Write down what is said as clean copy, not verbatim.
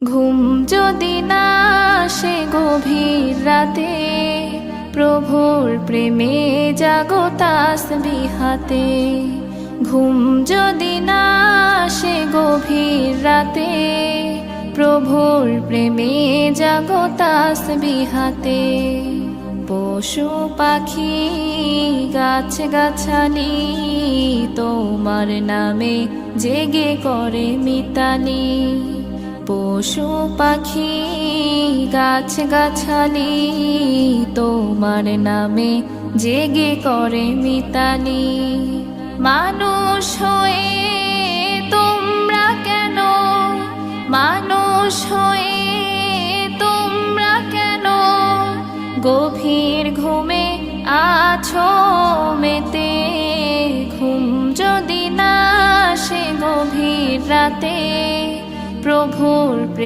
ঘুম যদি না আসে গভীর রাতে, প্রভুর প্রেমে জাগো তাসবিহাতে। ঘুম যদি না আসে গভীর রাতে, প্রভুর প্রেমে জাগো তাসবিহাতে। পশু পাখি গাছ গাছালি তোমার নামে জেগে করে মিতালি। পশু পাখি গাছ গাছালি তোমার নামে জেগে করে মিতালি। মানুষ হয়ে তোমরা কেন, মানুষ হয়ে তোমরা কেন গভীর ঘুমে আছো মেতে। ঘুম যদি না আসে গভীর রাতে, প্রভুর